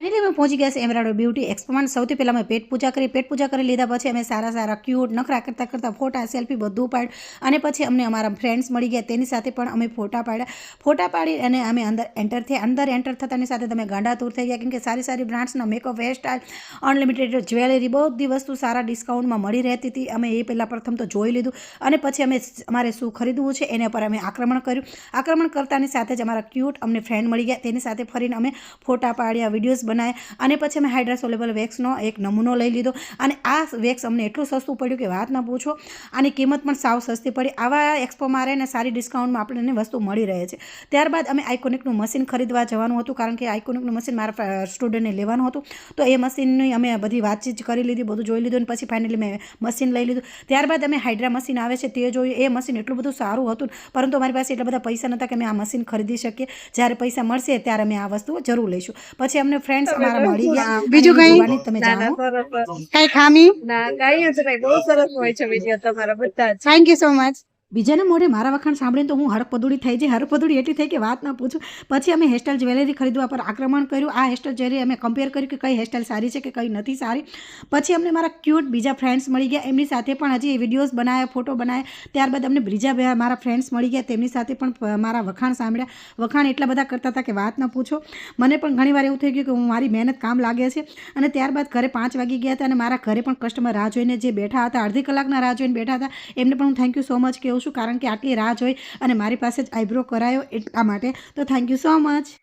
Finally मैं पहुंची गया एमराल्ड ब्यूटी एक्सपो में सौ पहला मैं पेट पूजा कर लीधा पछी अमे सारा सारा क्यूट नखरा करता करता फोटा सेल्फी बधु पाड अने पछी अमने अमारा फ्रेंड्स मळी गया तेनी साथे पण अमे फोटा पाड़ी अने अमे अंदर एंटर थतानी साथे तमे गांडा तूर थई गया केम के सारी सारी ब्रांड्सना मेकअप हेर स्टाइल अनलिमिटेड ज्वेलरी बधी वस्तु सारा डिस्काउंट में मळी रहती थी। अमे ए पहला प्रथम तो जोई लीधुं अने पछी अमे अमारे शुं खरीदवुं छे एना पर अमे आक्रमण कर्युं। आक्रमण करतानी साथे ज अमारा क्यूट अमने फ्रेंड मळी गया तेनी साथे फरीने अमे फोटा पाड्या विडियोज बनाया अने पछी अमे हाइड्रा सोलेबल वेक्सनो एक नमूनो लई लीधो अने आ वेक्स अमने एटલું સસ્તું પડ્યું કે વાત ના પૂછો અને કિંમત પણ સાવ સસ્તી પડી। આવા એક્સપોમાં રહીને સારી ડિસ્કાઉન્ટમાં આપણને વસ્તુ મળી રહે છે। ત્યારબાદ અમે આઇકોનિકનું મશીન ખરીદવા જવાનું હતું કારણ કે આઇકોનિકનું મશીન મારા સ્ટુડન્ટને લેવાનું હતું તો એ મશીનની અમે બધી વાતચીત કરી લીધી બધું જોઈ લીધું અને પછી ફાઇનલી મેં મશીન લઈ લીધું। ત્યારબાદ અમે હાઇડ્રા મશીન આવે છે તે જોયું। એ મશીન એટલું બધું સારું હતું પરંતુ અમારી પાસે એટલા બધા પૈસા નહોતા કે અમે આ મશીન ખરીદી શકીએ। જ્યારે પૈસા મળશે ત્યારે અમે આ વસ્તુ જરૂર લઈશું। પછી અમને ફ્રેન્ડ્સ અમારા મળી ગયા। બીજું કઈ જોવાની તમે ના ના જાણો સરસ કઈ ખામી ના કઈ જ નહીં બહુ સરસ હોય છે વિડીયો તમારા બધા જ થેન્ક યુ સો મચ। બીજાના મોઢે મારા વખાણ સાંભળીને તો હું હરકપદુડી થઈ જઈ। હરકપદુડી એટલી થઈ કે વાત ના પૂછું। પછી અમે હેરસ્ટાઇલ જ્વેલરી ખરીદવા પર આક્રમણ કર્યું। આ હેરસ્ટાઇલ જ્વેલરી અમે કમ્પેર કર્યું કે કઈ હેરસ્ટાઇલ સારી છે કે કઈ નથી સારી। પછી અમને મારા ક્યુટ બીજા ફ્રેન્ડ્સ મળી ગયા એમની સાથે પણ હજી વિડીયોઝ બનાવ્યા ફોટો બનાવ્યા। ત્યારબાદ અમને બીજા મારા ફ્રેન્ડ્સ મળી ગયા તેમની સાથે પણ મારા વખાણ સાંભળ્યા। વખાણ એટલા બધા કરતા હતા કે વાત ના પૂછો। મને પણ ઘણીવાર એવું થઈ ગયું કે હું મારી મહેનત કામ લાગે છે। અને ત્યારબાદ ઘરે 5 વાગી ગયા હતા અને મારા ઘરે પણ કસ્ટમર રાહ જોઈને જે બેઠા હતા અડધી કલાકના રાહ જોઈને બેઠા હતા એમને પણ હું થેન્ક યુ સો મચ કહું છું કારણ કે આટલી રાહ જોઈ અને મારી પાસે જ આઈબ્રો કરાયો એટલા માટે। તો થેન્ક યુ સો મચ।